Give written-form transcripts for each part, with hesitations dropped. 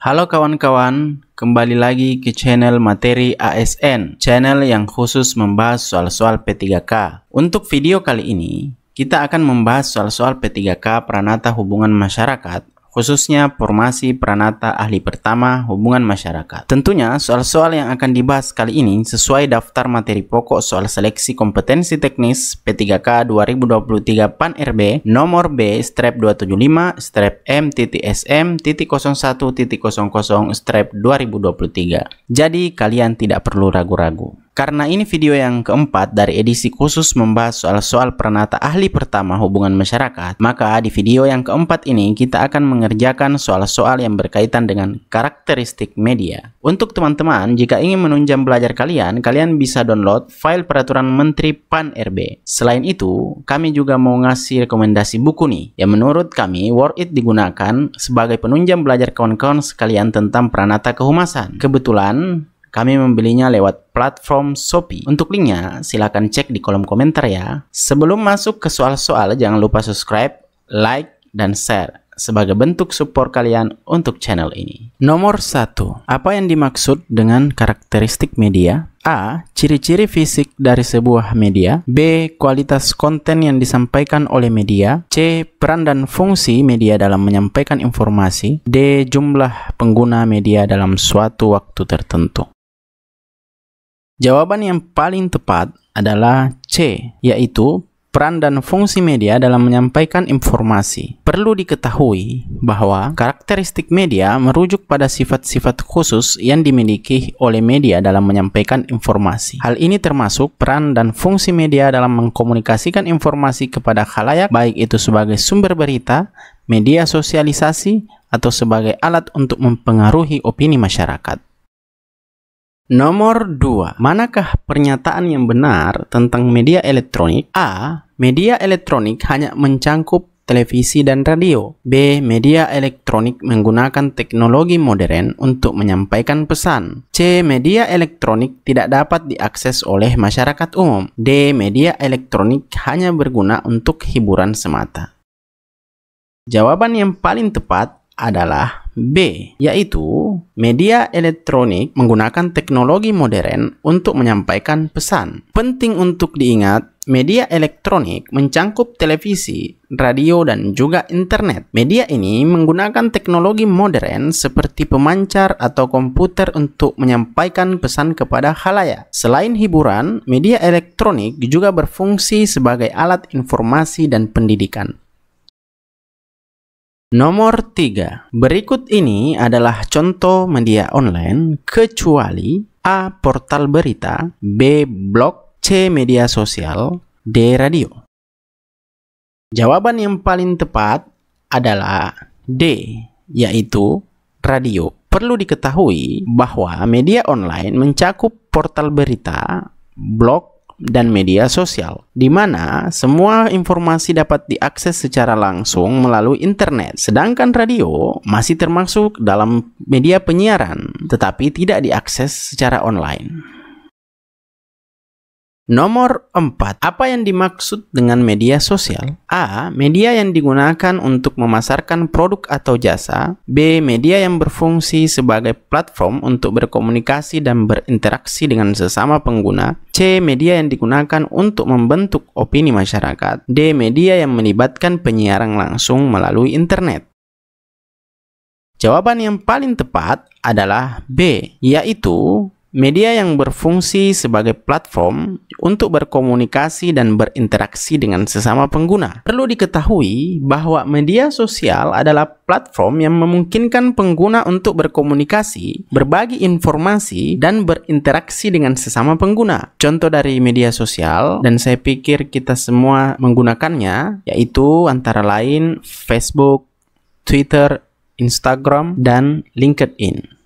Halo kawan-kawan, kembali lagi ke channel Materi ASN, channel yang khusus membahas soal-soal P3K. Untuk video kali ini, kita akan membahas soal-soal P3K Pranata Hubungan Masyarakat, khususnya Formasi Pranata Ahli Pertama Hubungan Masyarakat. Tentunya, soal-soal yang akan dibahas kali ini sesuai daftar materi pokok soal seleksi kompetensi teknis P3K 2023 PAN RB nomor B/M-M.SM.01.00/2023. Jadi, kalian tidak perlu ragu-ragu. Karena ini video yang keempat dari edisi khusus membahas soal-soal Pranata Ahli Pertama Hubungan Masyarakat, maka di video yang keempat ini kita akan mengerjakan soal-soal yang berkaitan dengan karakteristik media. Untuk teman-teman, jika ingin menunjang belajar kalian bisa download file Peraturan Menteri PAN RB. Selain itu, kami juga mau ngasih rekomendasi buku nih, yang menurut kami worth it digunakan sebagai penunjang belajar kawan-kawan sekalian tentang Pranata Kehumasan. Kebetulan, kami membelinya lewat platform Shopee. Untuk linknya, silakan cek di kolom komentar ya. Sebelum masuk ke soal-soal, jangan lupa subscribe, like, dan share sebagai bentuk support kalian untuk channel ini. Nomor 1. Apa yang dimaksud dengan karakteristik media? A. Ciri-ciri fisik dari sebuah media. B. Kualitas konten yang disampaikan oleh media. C. Peran dan fungsi media dalam menyampaikan informasi. D. Jumlah pengguna media dalam suatu waktu tertentu. Jawaban yang paling tepat adalah C, yaitu peran dan fungsi media dalam menyampaikan informasi. Perlu diketahui bahwa karakteristik media merujuk pada sifat-sifat khusus yang dimiliki oleh media dalam menyampaikan informasi. Hal ini termasuk peran dan fungsi media dalam mengkomunikasikan informasi kepada khalayak, baik itu sebagai sumber berita, media sosialisasi, atau sebagai alat untuk mempengaruhi opini masyarakat. Nomor 2. Manakah pernyataan yang benar tentang media elektronik? A. Media elektronik hanya mencangkup televisi dan radio. B. Media elektronik menggunakan teknologi modern untuk menyampaikan pesan. C. Media elektronik tidak dapat diakses oleh masyarakat umum. D. Media elektronik hanya berguna untuk hiburan semata. Jawaban yang paling tepat adalah B, yaitu media elektronik menggunakan teknologi modern untuk menyampaikan pesan. Penting untuk diingat, media elektronik mencangkup televisi, radio, dan juga internet. Media ini menggunakan teknologi modern seperti pemancar atau komputer untuk menyampaikan pesan kepada khalayak. Selain hiburan, media elektronik juga berfungsi sebagai alat informasi dan pendidikan. Nomor 3. Berikut ini adalah contoh media online kecuali A. Portal berita, B. blog, C. media sosial, D. radio. Jawaban yang paling tepat adalah D, yaitu radio. Perlu diketahui bahwa media online mencakup portal berita, blog, dan media sosial, di mana semua informasi dapat diakses secara langsung melalui internet. Sedangkan radio masih termasuk dalam media penyiaran, tetapi tidak diakses secara online. Nomor 4. Apa yang dimaksud dengan media sosial? A. Media yang digunakan untuk memasarkan produk atau jasa. B. Media yang berfungsi sebagai platform untuk berkomunikasi dan berinteraksi dengan sesama pengguna. C. Media yang digunakan untuk membentuk opini masyarakat. D. Media yang melibatkan penyiaran langsung melalui internet. Jawaban yang paling tepat adalah B, yaitu media yang berfungsi sebagai platform untuk berkomunikasi dan berinteraksi dengan sesama pengguna. Perlu diketahui bahwa media sosial adalah platform yang memungkinkan pengguna untuk berkomunikasi, berbagi informasi, dan berinteraksi dengan sesama pengguna. Contoh dari media sosial, dan saya pikir kita semua menggunakannya, yaitu antara lain Facebook, Twitter, Instagram, dan LinkedIn.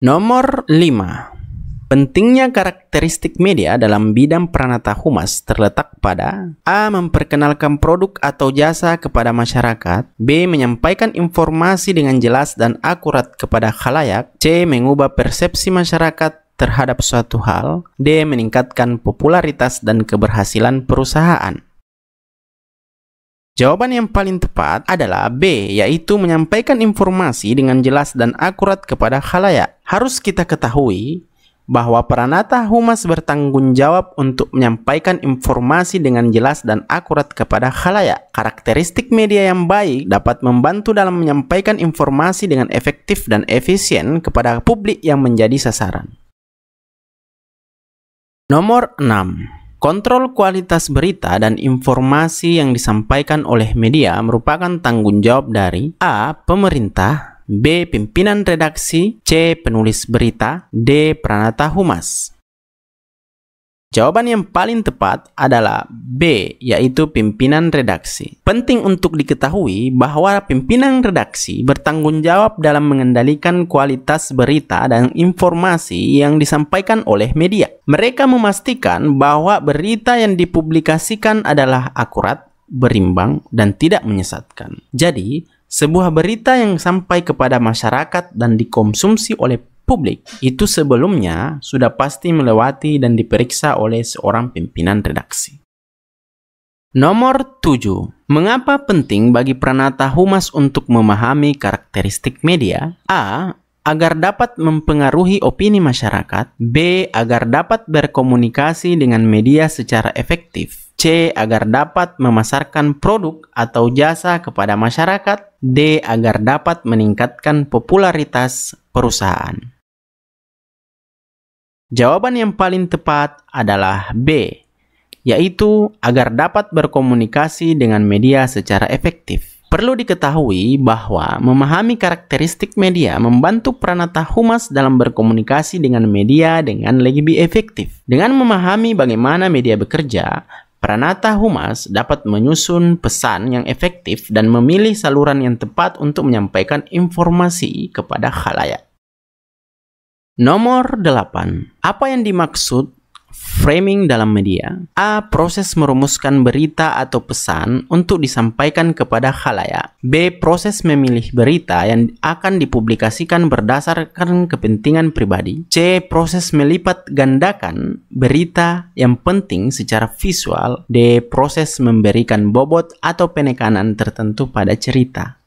Nomor 5. Pentingnya karakteristik media dalam bidang Pranata Humas terletak pada A. Memperkenalkan produk atau jasa kepada masyarakat. B. Menyampaikan informasi dengan jelas dan akurat kepada khalayak. C. Mengubah persepsi masyarakat terhadap suatu hal. D. Meningkatkan popularitas dan keberhasilan perusahaan. Jawaban yang paling tepat adalah B, yaitu menyampaikan informasi dengan jelas dan akurat kepada khalayak. Harus kita ketahui bahwa Pranata Humas bertanggung jawab untuk menyampaikan informasi dengan jelas dan akurat kepada khalayak. Karakteristik media yang baik dapat membantu dalam menyampaikan informasi dengan efektif dan efisien kepada publik yang menjadi sasaran. Nomor 6. Kontrol kualitas berita dan informasi yang disampaikan oleh media merupakan tanggung jawab dari A. Pemerintah, B. Pimpinan redaksi, C. Penulis berita, D. Pranata Humas. Jawaban yang paling tepat adalah B, yaitu pimpinan redaksi. Penting untuk diketahui bahwa pimpinan redaksi bertanggung jawab dalam mengendalikan kualitas berita dan informasi yang disampaikan oleh media. Mereka memastikan bahwa berita yang dipublikasikan adalah akurat, berimbang, dan tidak menyesatkan. Jadi, sebuah berita yang sampai kepada masyarakat dan dikonsumsi oleh publik itu sebelumnya sudah pasti melewati dan diperiksa oleh seorang pimpinan redaksi. Nomor 7. Mengapa penting bagi Pranata Humas untuk memahami karakteristik media? A. Agar dapat mempengaruhi opini masyarakat. B. Agar dapat berkomunikasi dengan media secara efektif. C. Agar dapat memasarkan produk atau jasa kepada masyarakat. D. Agar dapat meningkatkan popularitas perusahaan. Jawaban yang paling tepat adalah B, yaitu agar dapat berkomunikasi dengan media secara efektif. Perlu diketahui bahwa memahami karakteristik media membantu Pranata Humas dalam berkomunikasi dengan media dengan lebih efektif. Dengan memahami bagaimana media bekerja, Pranata Humas dapat menyusun pesan yang efektif dan memilih saluran yang tepat untuk menyampaikan informasi kepada khalayak. Nomor 8. Apa yang dimaksud framing dalam media? A. Proses merumuskan berita atau pesan untuk disampaikan kepada khalayak. B. Proses memilih berita yang akan dipublikasikan berdasarkan kepentingan pribadi. C. Proses melipat gandakan berita yang penting secara visual. D. Proses memberikan bobot atau penekanan tertentu pada cerita.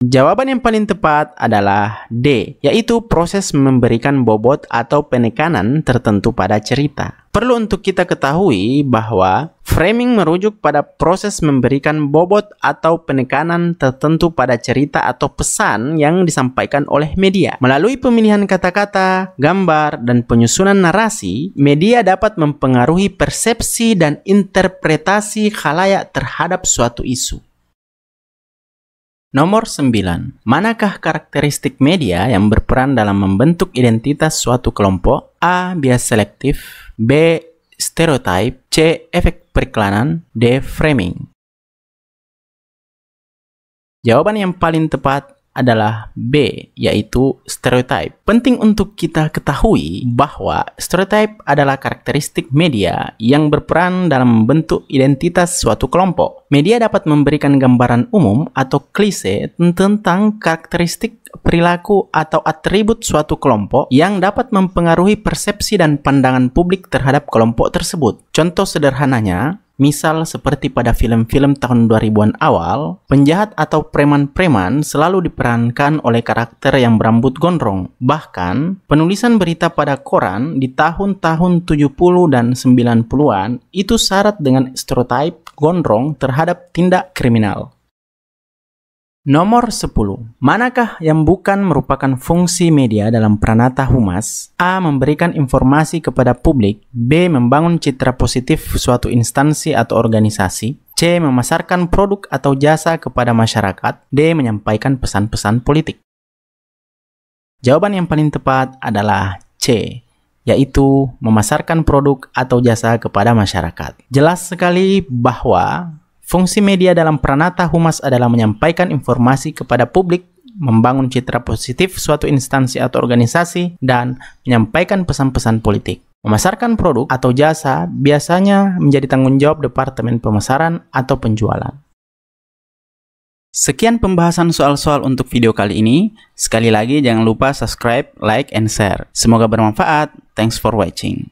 Jawaban yang paling tepat adalah D, yaitu proses memberikan bobot atau penekanan tertentu pada cerita. Perlu untuk kita ketahui bahwa framing merujuk pada proses memberikan bobot atau penekanan tertentu pada cerita atau pesan yang disampaikan oleh media. Melalui pemilihan kata-kata, gambar, dan penyusunan narasi, media dapat mempengaruhi persepsi dan interpretasi khalayak terhadap suatu isu. Nomor 9. Manakah karakteristik media yang berperan dalam membentuk identitas suatu kelompok? A. Bias selektif. B. Stereotype. C. Efek periklanan. D. Framing. Jawaban yang paling tepat adalah B, yaitu stereotype. Penting untuk kita ketahui bahwa stereotype adalah karakteristik media yang berperan dalam membentuk identitas suatu kelompok. Media dapat memberikan gambaran umum atau klise tentang karakteristik perilaku atau atribut suatu kelompok yang dapat mempengaruhi persepsi dan pandangan publik terhadap kelompok tersebut. Contoh sederhananya, misal seperti pada film-film tahun 2000-an awal, penjahat atau preman-preman selalu diperankan oleh karakter yang berambut gondrong. Bahkan, penulisan berita pada koran di tahun-tahun 70 dan 90-an itu syarat dengan stereotip gondrong terhadap tindak kriminal. Nomor 10. Manakah yang bukan merupakan fungsi media dalam Pranata Humas? A. Memberikan informasi kepada publik. B. Membangun citra positif suatu instansi atau organisasi. C. Memasarkan produk atau jasa kepada masyarakat. D. Menyampaikan pesan-pesan politik. Jawaban yang paling tepat adalah C, yaitu memasarkan produk atau jasa kepada masyarakat. Jelas sekali bahwa fungsi media dalam Pranata Humas adalah menyampaikan informasi kepada publik, membangun citra positif suatu instansi atau organisasi, dan menyampaikan pesan-pesan politik. Memasarkan produk atau jasa biasanya menjadi tanggung jawab Departemen Pemasaran atau Penjualan. Sekian pembahasan soal-soal untuk video kali ini. Sekali lagi jangan lupa subscribe, like, and share. Semoga bermanfaat. Thanks for watching.